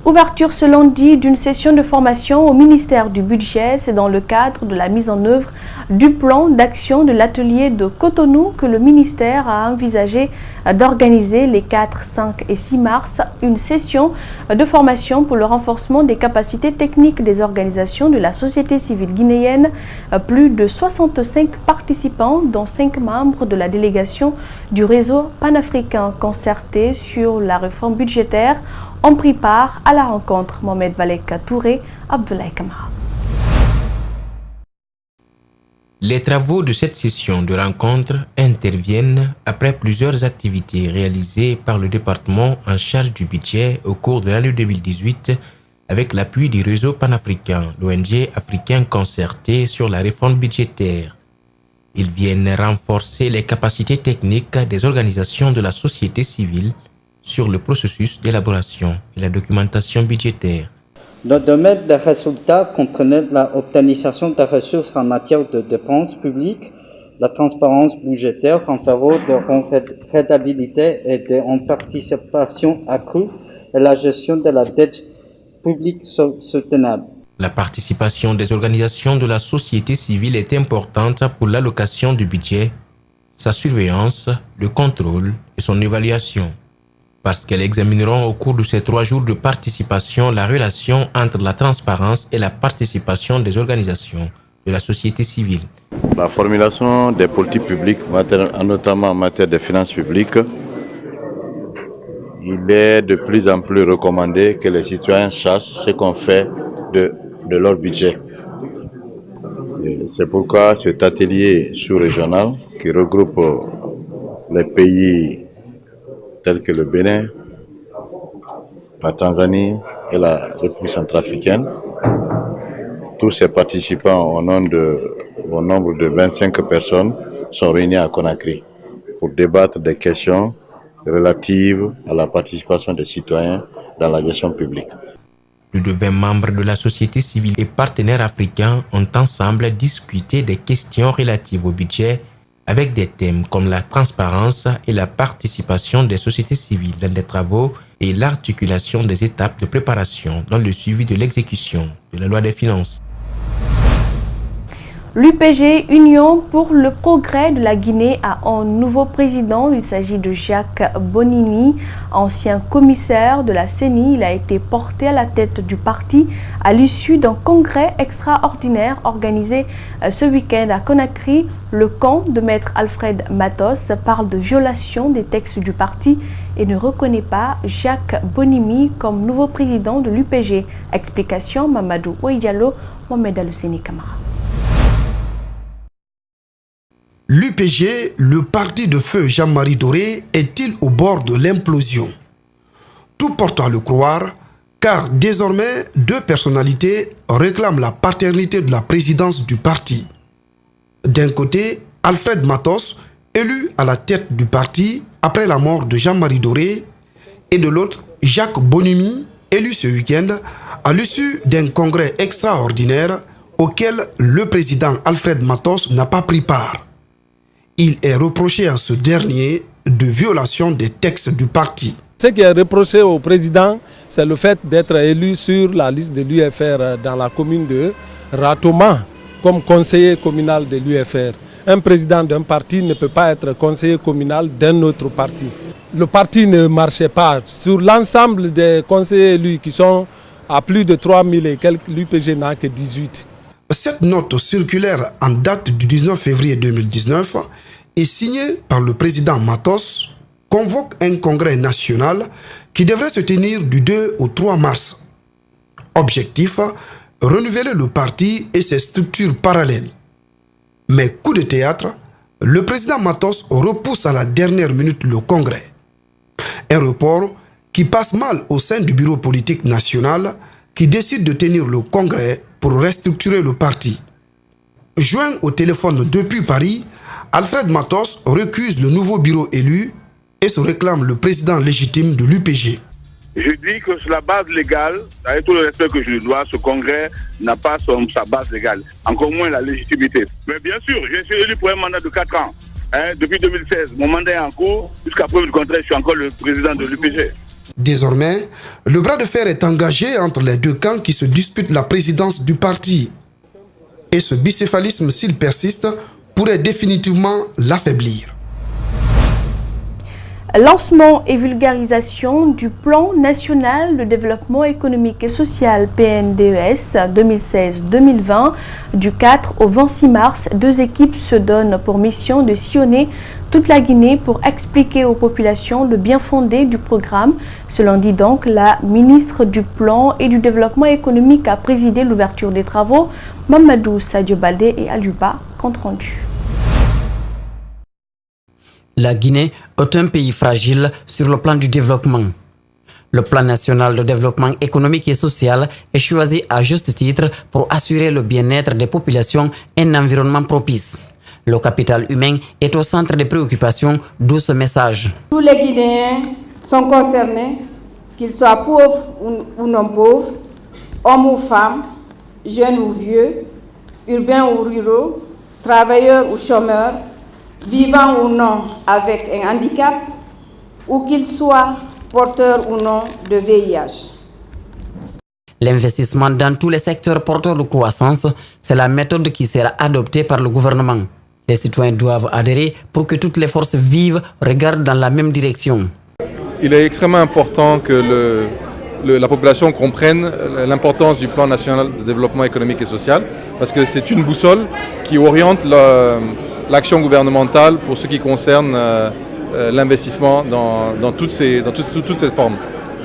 Ouverture ce lundi d'une session de formation au ministère du Budget. C'est dans le cadre de la mise en œuvre du plan d'action de l'atelier de Cotonou que le ministère a envisagé d'organiser les 4, 5 et 6 mars une session de formation pour le renforcement des capacités techniques des organisations de la société civile guinéenne. Plus de 65 participants, dont 5 membres de la délégation du réseau panafricain concerté sur la réforme budgétaire, ont pris part à la rencontre. Mohamed Valek Touré, Abdoulaye Kamara. Les travaux de cette session de rencontre interviennent après plusieurs activités réalisées par le département en charge du budget au cours de l'année 2018 avec l'appui du réseau panafricain, l'ONG africain concerté sur la réforme budgétaire. Ils viennent renforcer les capacités techniques des organisations de la société civile sur le processus d'élaboration et la documentation budgétaire. Le domaine des résultats comprenait l'optimisation des ressources en matière de dépenses publiques, la transparence budgétaire en faveur de rentabilité et de participation accrue et la gestion de la dette publique soutenable. La participation des organisations de la société civile est importante pour l'allocation du budget, sa surveillance, le contrôle et son évaluation. Parce qu'elles examineront au cours de ces 3 jours de participation la relation entre la transparence et la participation des organisations de la société civile. La formulation des politiques publiques, notamment en matière de finances publiques, il est de plus en plus recommandé que les citoyens sachent ce qu'on fait de leur budget. C'est pourquoi cet atelier sous-régional qui regroupe les pays tels que le Bénin, la Tanzanie et la République centrafricaine. Tous ces participants au nombre de 25 personnes sont réunis à Conakry pour débattre des questions relatives à la participation des citoyens dans la gestion publique. Plus de 20 membres de la société civile et partenaires africains ont ensemble discuté des questions relatives au budget avec des thèmes comme la transparence et la participation des sociétés civiles dans des travaux et l'articulation des étapes de préparation dans le suivi de l'exécution de la loi des finances. L'UPG, Union pour le progrès de la Guinée, a un nouveau président. Il s'agit de Jacques Bonini, ancien commissaire de la CENI. Il a été porté à la tête du parti à l'issue d'un congrès extraordinaire organisé ce week-end à Conakry. Le camp de maître Alfred Matos parle de violation des textes du parti et ne reconnaît pas Jacques Bonimi comme nouveau président de l'UPG. Explication Mamadou Ouïdialo, Mohamed Aluseni Kamara. L'UPG, le parti de feu Jean-Marie Doré, est-il au bord de l'implosion? Tout porte à le croire, car désormais, 2 personnalités réclament la paternité de la présidence du parti. D'un côté, Alfred Matos, élu à la tête du parti après la mort de Jean-Marie Doré, et de l'autre, Jacques Bonimi, élu ce week-end à l'issue d'un congrès extraordinaire auquel le président Alfred Matos n'a pas pris part. Il est reproché à ce dernier de violation des textes du parti. Ce qui est reproché au président, c'est le fait d'être élu sur la liste de l'UFR dans la commune de Ratoma comme conseiller communal de l'UFR. Un président d'un parti ne peut pas être conseiller communal d'un autre parti. Le parti ne marchait pas. Sur l'ensemble des conseillers élus qui sont à plus de 3000 et quelques, l'UPG n'a que 18. Cette note circulaire en date du 19 février 2019 est signée par le président Matos, convoque un congrès national qui devrait se tenir du 2 au 3 mars. Objectif, renouveler le parti et ses structures parallèles. Mais coup de théâtre, le président Matos repousse à la dernière minute le congrès. Un report qui passe mal au sein du bureau politique national qui décide de tenir le congrès pour restructurer le parti. Joint au téléphone depuis Paris, Alfred Matos recuse le nouveau bureau élu et se réclame le président légitime de l'UPG. Je dis que sur la base légale, avec tout le respect que je lui dois, ce congrès n'a pas sa base légale, encore moins la légitimité. Mais bien sûr, je suis élu pour un mandat de 4 ans. Depuis 2016, mon mandat est en cours. Jusqu'à preuve du contraire, je suis encore le président de l'UPG. Désormais, le bras de fer est engagé entre les deux camps qui se disputent la présidence du parti. Et ce bicéphalisme, s'il persiste, pourrait définitivement l'affaiblir. Lancement et vulgarisation du plan national de développement économique et social PNDES 2016-2020 du 4 au 26 mars. 2 équipes se donnent pour mission de sillonner toute la Guinée pour expliquer aux populations le bien fondé du programme. Selon dit donc la ministre du Plan et du Développement économique a présidé l'ouverture des travaux. Mamadou Sadio Baldé et Aluba, compte rendu. La Guinée est un pays fragile sur le plan du développement. Le plan national de développement économique et social est choisi à juste titre pour assurer le bien-être des populations et un environnement propice. Le capital humain est au centre des préoccupations, d'où ce message. Tous les Guinéens sont concernés, qu'ils soient pauvres ou non pauvres, hommes ou femmes, jeunes ou vieux, urbains ou ruraux, travailleurs ou chômeurs, vivant ou non avec un handicap, ou qu'ils soient porteurs ou non de VIH. L'investissement dans tous les secteurs porteurs de croissance, c'est la méthode qui sera adoptée par le gouvernement. Les citoyens doivent adhérer pour que toutes les forces vives regardent dans la même direction. Il est extrêmement important que la population comprenne l'importance du plan national de développement économique et social, parce que c'est une boussole qui oriente l'action gouvernementale pour ce qui concerne l'investissement dans toutes ces formes.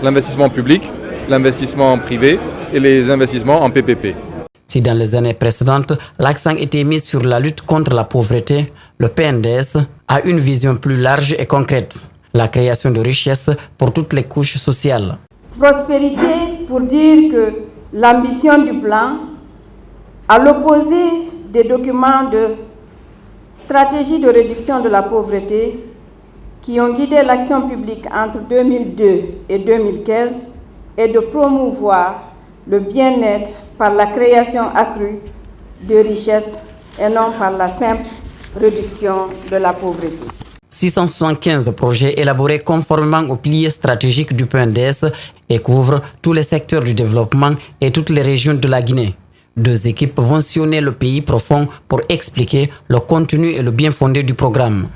L'investissement public, l'investissement privé et les investissements en PPP. Si dans les années précédentes, l'accent était mis sur la lutte contre la pauvreté, le PNDS a une vision plus large et concrète. La création de richesses pour toutes les couches sociales. Prospérité pour dire que l'ambition du plan, à l'opposé des documents de stratégie de réduction de la pauvreté qui ont guidé l'action publique entre 2002 et 2015, est de promouvoir le bien-être par la création accrue de richesses et non par la simple réduction de la pauvreté. 675 projets élaborés conformément aux piliers stratégiques du PNDS et couvrent tous les secteurs du développement et toutes les régions de la Guinée. 2 équipes vont sillonner le pays profond pour expliquer le contenu et le bien fondé du programme.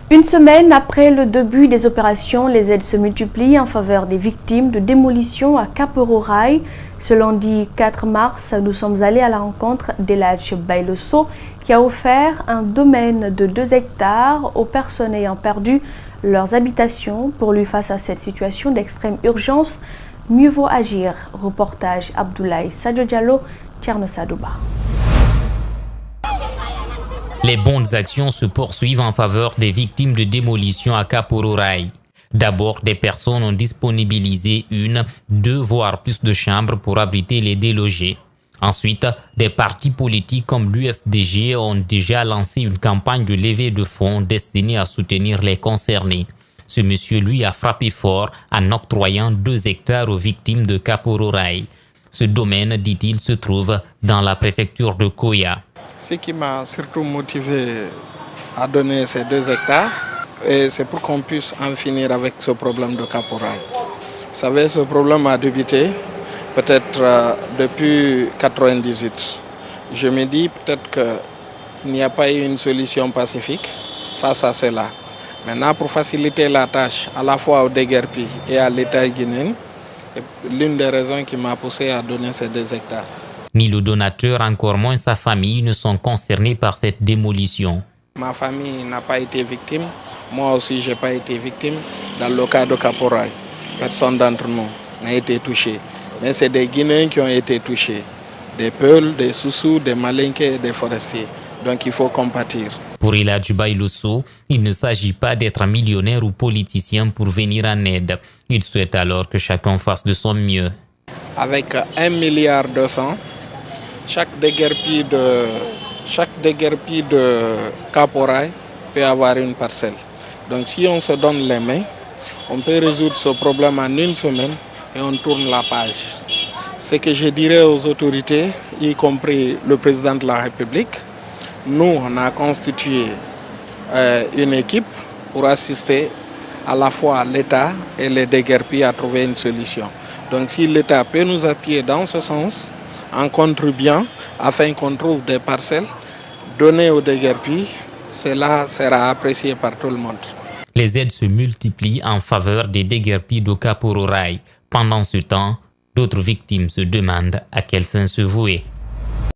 Une semaine après le début des opérations, les aides se multiplient en faveur des victimes de démolition à Kapororaï. Ce lundi 4 mars, nous sommes allés à la rencontre d'Eladj Bayloso qui a offert un domaine de 2 hectares aux personnes ayant perdu leurs habitations. Pour lui, face à cette situation d'extrême urgence, mieux vaut agir. Reportage Abdoulaye Sadio Diallo, Tcherno Sadouba. Les bonnes actions se poursuivent en faveur des victimes de démolition à Kapororaï. D'abord, des personnes ont disponibilisé 1, 2 voire plus de chambres pour abriter les délogés. Ensuite, des partis politiques comme l'UFDG ont déjà lancé une campagne de levée de fonds destinée à soutenir les concernés. Ce monsieur, lui, a frappé fort en octroyant 2 hectares aux victimes de Kapororaï. Ce domaine, dit-il, se trouve dans la préfecture de Koya. Ce qui m'a surtout motivé à donner ces 2 hectares, c'est pour qu'on puisse en finir avec ce problème de Kapororaï. Vous savez, ce problème a débuté peut-être depuis 1998. Je me dis peut-être qu'il n'y a pas eu une solution pacifique face à cela. Maintenant, pour faciliter la tâche à la fois au déguerpi et à l'État guinéen, c'est l'une des raisons qui m'a poussé à donner ces 2 hectares. Ni le donateur, encore moins sa famille, ne sont concernés par cette démolition. Ma famille n'a pas été victime. Moi aussi, je n'ai pas été victime dans le cas de Kapororaï. Personne d'entre nous n'a été touché. Mais c'est des Guinéens qui ont été touchés. Des Peuls, des Soussous, des Malinqués et des forestiers. Donc il faut compatir. Pour Eladj Bayloso, il ne s'agit pas d'être millionnaire ou politicien pour venir en aide. Il souhaite alors que chacun fasse de son mieux. Avec 1,2 milliard, chaque déguerpi de Kapororaï peut avoir une parcelle. Donc si on se donne les mains, on peut résoudre ce problème en 1 semaine et on tourne la page. Ce que je dirais aux autorités, y compris le président de la République, nous, on a constitué une équipe pour assister à la fois l'État et les déguerpis à trouver une solution. Donc si l'État peut nous appuyer dans ce sens, en contribuant afin qu'on trouve des parcelles données aux déguerpis, cela sera apprécié par tout le monde. Les aides se multiplient en faveur des déguerpis d'Okapororaï. Pendant ce temps, d'autres victimes se demandent à quel saint se vouer.